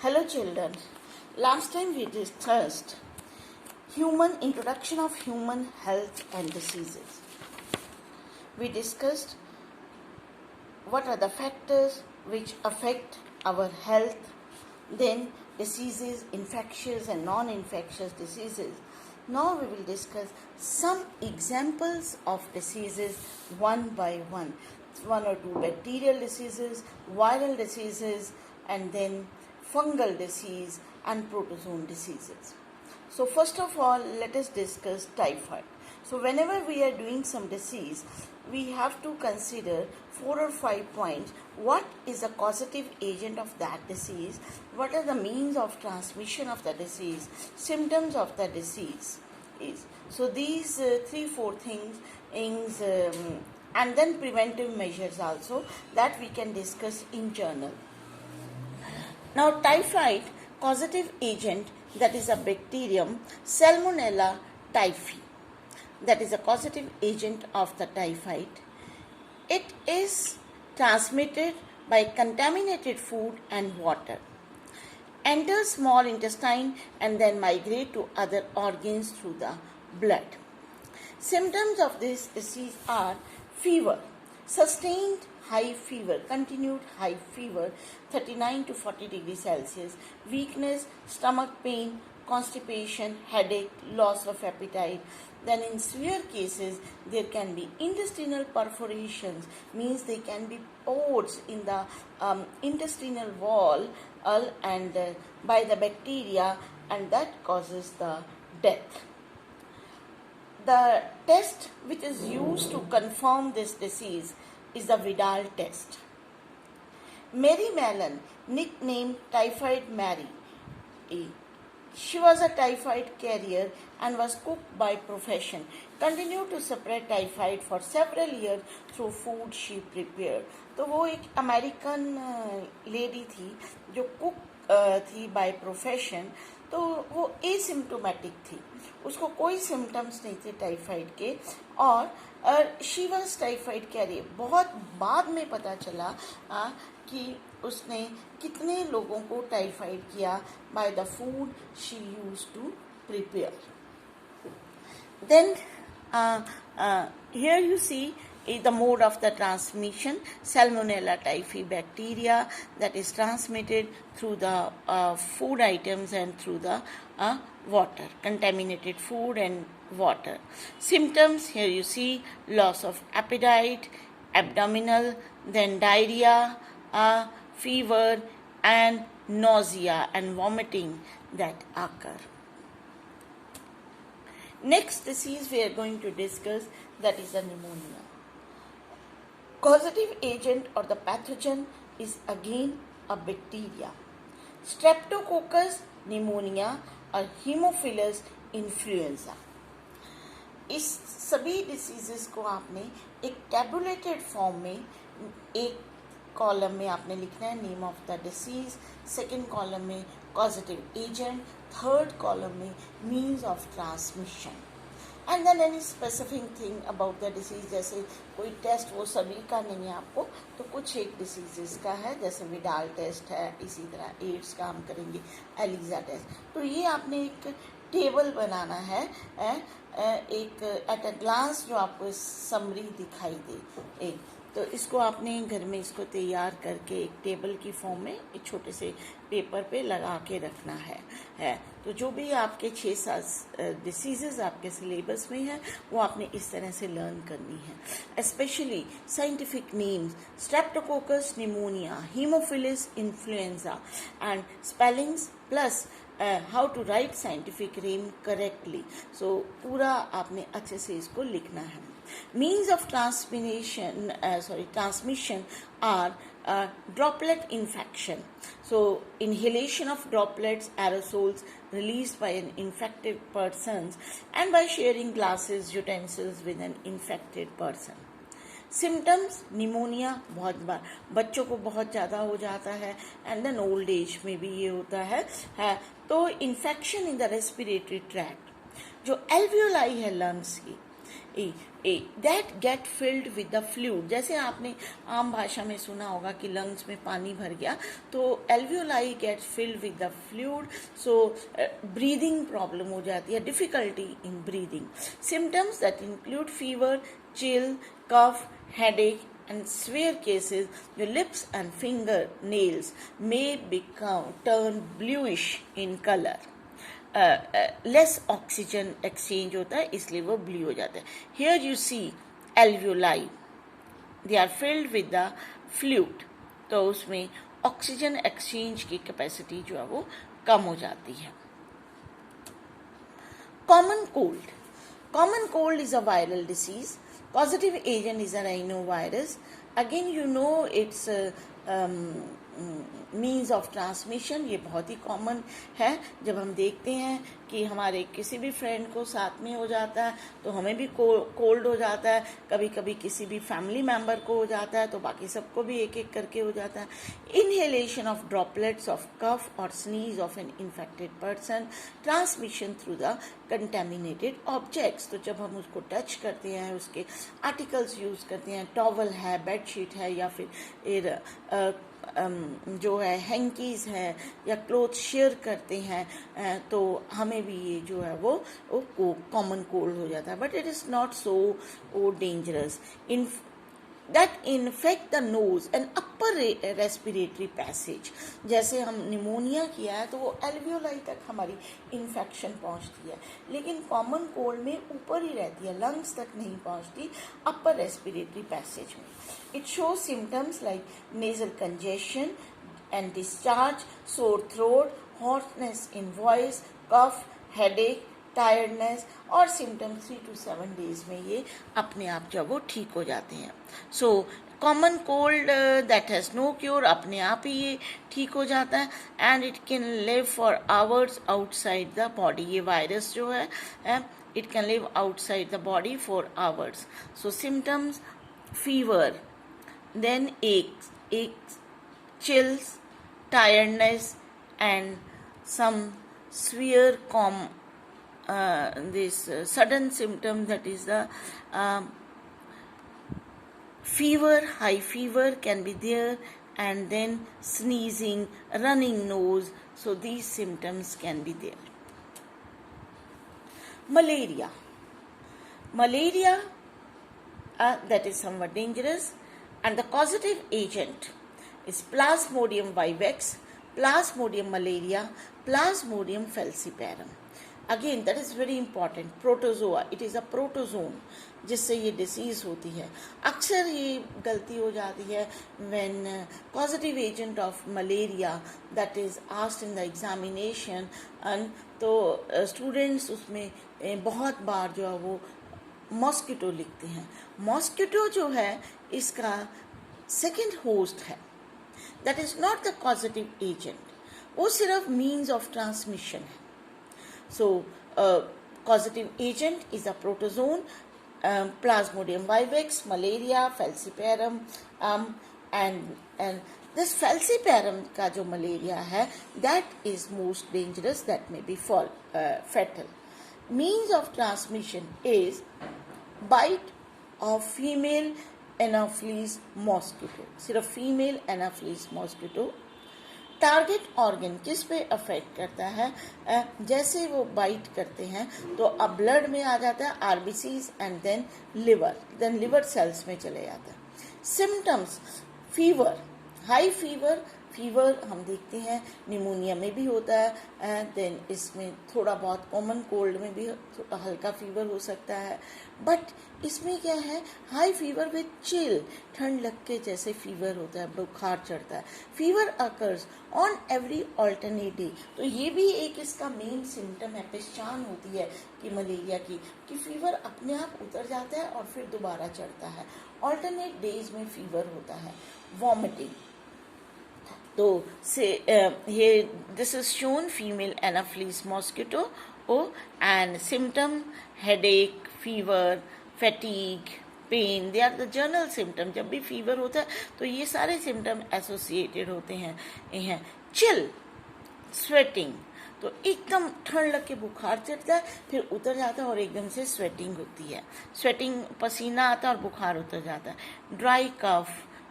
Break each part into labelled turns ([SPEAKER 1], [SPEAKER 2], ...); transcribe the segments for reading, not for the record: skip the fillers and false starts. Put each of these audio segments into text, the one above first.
[SPEAKER 1] Hello children. Last time we discussed introduction of human health and diseases. We discussed what are the factors which affect our health, then diseases, infectious and non-infectious diseases. Now we will discuss some examples of diseases one by one. One or two bacterial diseases, viral diseases, and then fungal disease and protozoan diseases. So first of all, let us discuss typhoid. So whenever we are doing some disease, we have to consider 4 or 5 points. What is the causative agent of that disease? What are the means of transmission of the disease? Symptoms of the disease. So these 3-4 things, and then preventive measures also that we can discuss in journal. Now typhoid causative agent, that is a bacterium Salmonella typhi, that is a causative agent of the typhoid. It is transmitted by contaminated food and water, enters small intestine and then migrate to other organs through the blood. Symptoms of this disease are fever, sustained high fever, continued high fever, 39 to 40 degrees Celsius, weakness, stomach pain, constipation, headache, loss of appetite. Then in severe cases, there can be intestinal perforations, means there can be pores in the intestinal wall and by the bacteria, and that causes the death. The test which is used to confirm this disease is the Vidal test. Mary Mallon, nicknamed Typhoid Mary, she was a typhoid carrier and was cook by profession. Continued to spread typhoid for several years through food she prepared. तो वो एक American lady थी जो cook थी by profession, तो वो asymptomatic थी, उसको कोई सिम्टम्स नहीं थे टाइफाइड के, और शी वाज टाइफाइड कैरियर. बहुत बाद में पता चला कि उसने कितने लोगों को टाइफाइड किया by the food she use to prepare. Then here you see the mode of the transmission, Salmonella typhi bacteria that is transmitted through the food items and through the water, contaminated food and water. Symptoms, here you see loss of appetite, abdominal, then diarrhea, fever and nausea and vomiting that occur. Next disease we are going to discuss, that is the pneumonia. Causative agent or the pathogen is again a bacteria, Streptococcus pneumonia और Haemophilus influenza. इस सभी diseases को आपने एक tabulated form में, एक column में आपने लिखना है name of the disease, second column में कॉजेटिव एजेंट, थर्ड कॉलम में means of transmission, and then any specific thing about the disease. जैसे कोई टेस्ट वो सभी का नहीं है आपको, तो कुछ एक डिसीजेस का है, जैसे विडाल टेस्ट है, इसी तरह एड्स का हम करेंगे, एलिजा टेस्ट. तो ये आपने एक टेबल बनाना है, एक एट अ ग्लांस जो आपको समरी दिखाई दे. एक तो इसको आपने घर में इसको तैयार करके एक टेबल की फॉर्म में एक छोटे से पेपर पे लगा के रखना है. तो जो भी आपके 6-7 डिसीजेस आपके सिलेबस में है वो आपने इस तरह से लर्न करनी है. Specially scientific names, streptococcus pneumonia, haemophilus influenza and spellings plus how to write scientific name correctly. So पूरा आपने अच्छे से इसको लिखना है. Means of transmission are droplet infection. So inhalation of droplets, aerosols released by an infected person, and by sharing glasses, utensils with an infected person. Symptoms, pneumonia बहुत बार बच्चों को बहुत ज़्यादा हो जाता है, एंड देन ओल्ड एज में भी ये होता है. तो infection in the respiratory tract, जो एल्वियोलाई है लंग्स की, that get filled with the fluid. जैसे आपने आम भाषा में सुना होगा कि लंग्स में पानी भर गया, तो alveoli get filled with the fluid, so breathing problem हो जाती है, difficulty in breathing. Symptoms that include fever, chill, cough, headache and severe cases, your lips and fingernails may turn bluish in color. Less oxygen exchange होता है, इसलिए वो blue हो जाता है। Here you see alveoli, they are filled with the fluid, तो उसमें oxygen exchange की कैपेसिटी जो है वो कम हो जाती है। Common cold, common cold is a viral disease, causative agent is a rhinovirus. Again you know it's means of transmission, ये बहुत ही कॉमन है। जब हम देखते हैं कि हमारे किसी भी फ्रेंड को साथ में हो जाता है तो हमें भी कोल्ड हो जाता है, कभी कभी किसी भी फैमिली मेम्बर को हो जाता है तो बाकी सबको भी एक एक करके हो जाता है। Inhalation of droplets of cough और sneeze of an infected person, transmission through the contaminated objects, तो जब हम उसको टच करते हैं, उसके आर्टिकल्स यूज करते हैं, टॉवल है, बेडशीट है, या फिर जो है हैंकीज है या क्लोथ शेयर करते हैं, तो हमें भी ये जो है वो कॉमन कोल्ड हो जाता है। But it is not so dangerous in that infect the nose and upper respiratory passage। जैसे हम निमोनिया किया है तो वो एल्वियोलाई तक हमारी इन्फेक्शन पहुंचती है, लेकिन कॉमन कोल्ड में ऊपर ही रहती है, लंग्स तक नहीं पहुंचती, अपर रेस्पिरेटरी पैसेज में। It show symptoms like nasal congestion and discharge, sore throat, hotness in voice, cough, headache, tiredness, और सिम्टम 3 to 7 डेज में ये अपने आप जब वो ठीक हो जाते हैं। So common cold that has no cure, अपने आप ही ये ठीक हो जाता है, and it can live for hours outside the body. ये वायरस जो है it can live outside the body for hours. So symptoms fever, then aches, chills, tiredness, and some severe sudden symptom, that is the fever, high fever can be there, and then sneezing, running nose, so these symptoms can be there. Malaria, that is somewhat dangerous, and the causative agent is Plasmodium vivax, Plasmodium malaria, Plasmodium falciparum. Again, that is very important. Protozoa, it is a protozoan जिससे ये disease होती है। अक्सर ये गलती हो जाती है when causative agent of malaria that is asked in the examination, and तो स्टूडेंट्स उसमें बहुत बार जो है वो मॉस्किटो लिखते हैं। मॉस्किटो जो है इसका सेकेंड होस्ट है, that is not the causative agent, वो सिर्फ मीन्स ऑफ ट्रांसमिशन है। सो causative agent is a protozoan, Plasmodium vivax, malaria, falciparum, and this falciparum का जो malaria है that is most dangerous, that may be fatal. Means of transmission is bite of female Anopheles mosquito, सिर्फ female anopheles mosquito. Target organ किस पे affect करता है, जैसे वो बाइट करते हैं तो अब ब्लड में आ जाता है, RBCs, and then liver cells में चले जाता है। सिम्टम्स फीवर, हाई फीवर हम देखते हैं निमोनिया में भी होता है, देन इसमें थोड़ा बहुत कॉमन कोल्ड में भी हल्का फीवर हो सकता है, बट इसमें क्या है, हाई फीवर विद चिल, ठंड लग के जैसे फीवर होता है, बुखार चढ़ता है। Fever occurs on every alternate day, तो ये भी एक इसका मेन सिम्टम है, पहचान होती है कि मलेरिया की, कि फीवर अपने आप उतर जाता है और फिर दोबारा चढ़ता है। ऑल्टरनेट डेज में फीवर होता है। वॉमिटिंग, तो से ये this is shown female anopheles mosquito and symptom headache, fever, fatigue, pain, they are the general symptom। जब भी फीवर होता है तो ये सारे सिम्टम एसोसिएटेड होते हैं। चिल, स्वेटिंग, तो एकदम ठंड लग के बुखार चढ़ता है, फिर उतर जाता है और एकदम से स्वेटिंग होती है, स्वेटिंग पसीना आता है और बुखार उतर जाता है। ड्राई कफ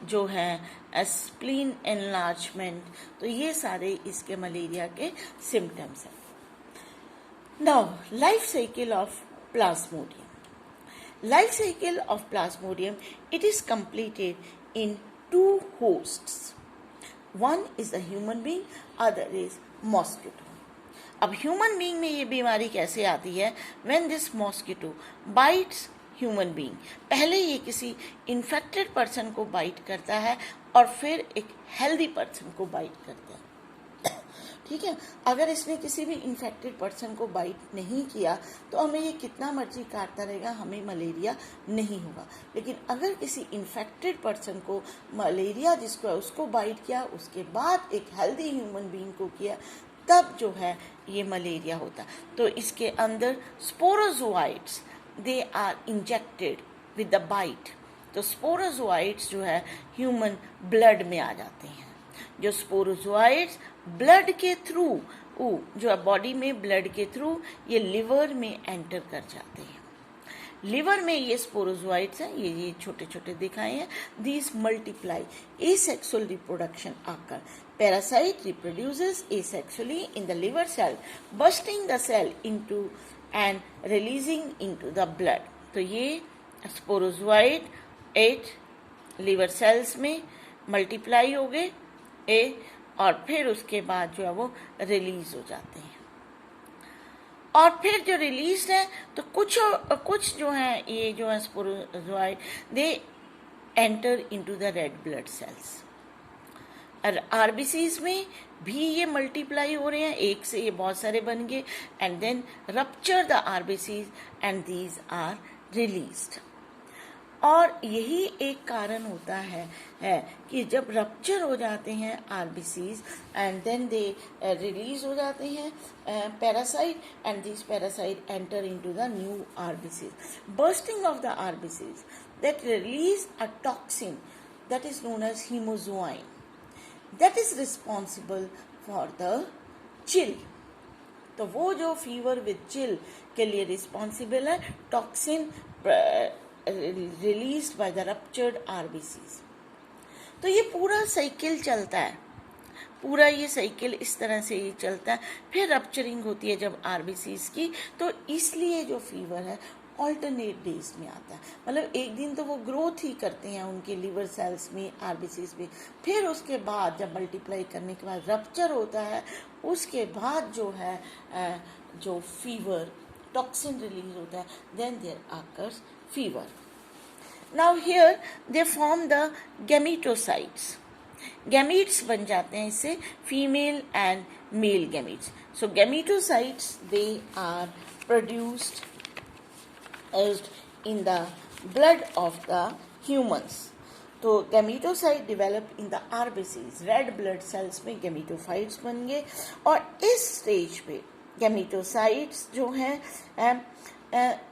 [SPEAKER 1] जो है, स्प्लीन एनलार्जमेंट, तो ये सारे इसके मलेरिया के सिम्टम्स हैं। Now life cycle of Plasmodium. Life cycle of Plasmodium, it is completed in two hosts. One is the human being, other is mosquito. अब ह्यूमन बीइंग में ये बीमारी कैसे आती है? When this mosquito bites human being, पहले ये किसी इन्फेक्टेड पर्सन को बाइट करता है और फिर एक हेल्दी पर्सन को बाइट करता है, ठीक है। अगर इसने किसी भी इन्फेक्टेड पर्सन को बाइट नहीं किया तो हमें ये कितना मर्जी काटता रहेगा, हमें मलेरिया नहीं होगा। लेकिन अगर किसी इन्फेक्टेड पर्सन को मलेरिया जिसको है उसको बाइट किया, उसके बाद एक हेल्दी ह्यूमन बीइंग को किया, तब जो है ये मलेरिया होता। तो इसके अंदर sporozoites, they are injected with the bite. तो स्पोरोजोआइड्स जो है ह्यूमन ब्लड में आ जाते हैं। जो स्पोरोजोआइड्स ब्लड के थ्रू जो है बॉडी में ब्लड के थ्रू ये लिवर में एंटर कर जाते हैं। लिवर में ये स्पोरोजोआइड्स हैं, ये छोटे छोटे दिखाए हैं। दीज मल्टीप्लाई एसेक्सुअल रिप्रोडक्शन आकर। Parasite reproduces asexually in the liver cell, bursting the cell into and releasing into the blood. तो ये स्पोरोजोआइड 8 लिवर सेल्स में मल्टीप्लाई हो गए और फिर उसके बाद जो है वो रिलीज हो जाते हैं। और फिर जो रिलीज है तो कुछ जो है ये जो है sporozoite, they enter into the red blood cells. और आरबीसीज में भी ये मल्टीप्लाई हो रहे हैं, एक से ये बहुत सारे बन गए, and then rupture the RBCs and these are released. और यही एक कारण होता है कि जब रप्चर हो जाते हैं RBCs and then they release हो जाते हैं parasite, and this parasite enter into the new RBCs. Bursting of the RBCs that release a toxin that is known as haemozoin, that is responsible for the chill. तो वो जो fever with chill के लिए responsible है, toxin released by the ruptured RBCs। तो ये पूरा cycle चलता है, पूरा ये साइकिल इस तरह से ये चलता है। फिर रप्चरिंग होती है जब आरबीसीज की, तो इसलिए जो फीवर है ऑल्टरनेट डेज में आता है। मतलब एक दिन तो वो ग्रोथ ही करते हैं उनके लिवर सेल्स में, आरबीसीज में, फिर उसके बाद जब मल्टीप्लाई करने के बाद रप्चर होता है, उसके बाद जो है जो फीवर टॉक्सिन रिलीज होता है, then there occurs fever. Now here they form the gametocytes. Gametes बन जाते हैं इससे, female and male gametes. So gametocytes, they are produced in the blood of the humans. तो gametocyte develop in the RBCs, red blood cells में gametophytes बन गए। और इस स्टेज पे gametocytes जो हैं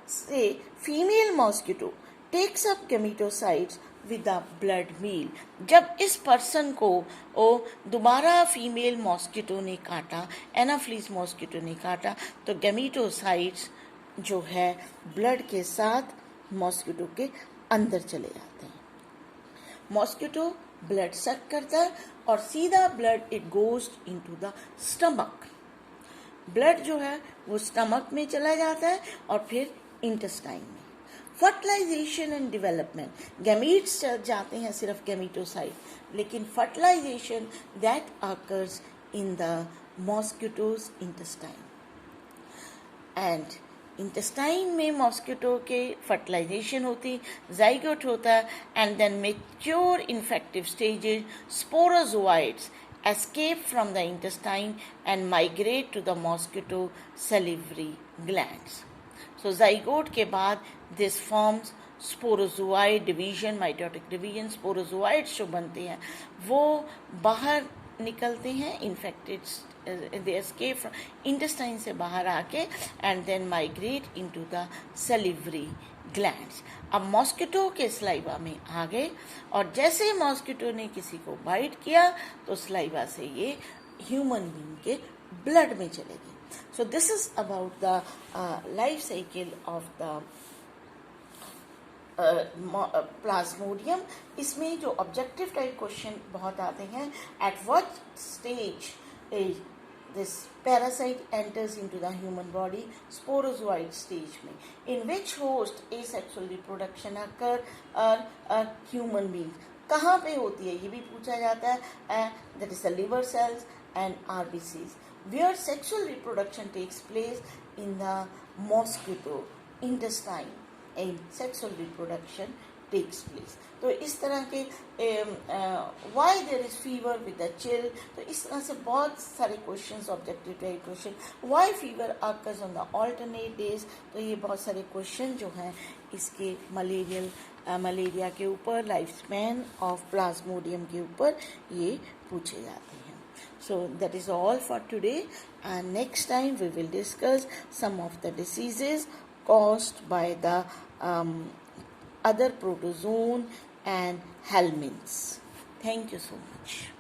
[SPEAKER 1] से female mosquito takes up gametocytes with the blood meal. जब इस पर्सन को दोबारा फीमेल मॉस्किटो ने काटा, एनाफ्लीज मॉस्किटो ने काटा, तो गैमेटोसाइट्स जो है ब्लड के साथ मॉस्किटो के अंदर चले जाते हैं। मॉस्किटो ब्लड सक करता है और सीधा blood it goes into the stomach. Blood जो है वो स्टमक में चला जाता है और फिर इंटेस्टाइन में। फर्टिलाइजेशन एंड डेवलपमेंट, गैमीट्स जाते हैं सिर्फ गैमेटोसाइट, लेकिन fertilisation that occurs in the mosquito's intestine. And intestine में मॉस्किटो के फर्टिलाइजेशन होती, जाइगोट होता है, and then mature infective stages, sporozoites escape from the intestine and migrate to the mosquito salivary glands. So zygote के बाद this forms sporozoid division, mitotic division। sporozoids जो बनते हैं वो बाहर निकलते हैं, infected they escape from intestine से बाहर आके and then migrate into the salivary glands. अब मॉस्किटो के स्लाइवा में आ गए और जैसे मॉस्किटो ने किसी को बाइट किया तो स्लाइवा से ये ह्यूमन बीइंग के ब्लड में चलेगी. So this is about the life cycle of the Plasmodium. इसमें जो ऑब्जेक्टिव टाइप क्वेश्चन बहुत आते हैं, at what stage this parasite enters into the human body, sporozoite stage में, in which host asexual reproduction occur or human beings. कहाँ पे होती है ये भी पूछा जाता है. That is the liver cells and RBCs. Where sexual reproduction takes place in the mosquito intestine and sexual reproduction takes place. तो इस तरह के why there is fever with the chill, तो इस तरह से बहुत सारे questions, objective type question. why fever occurs on the alternate days, तो ये बहुत सारे क्वेश्चन जो हैं इसके मलेरिया के ऊपर, लाइफ स्पैन ऑफ प्लाज्मोडियम के ऊपर ये पूछे जाते हैं. So that is all for today, and next time we will discuss some of the diseases caused by the other protozoan and helminths. Thank you so much.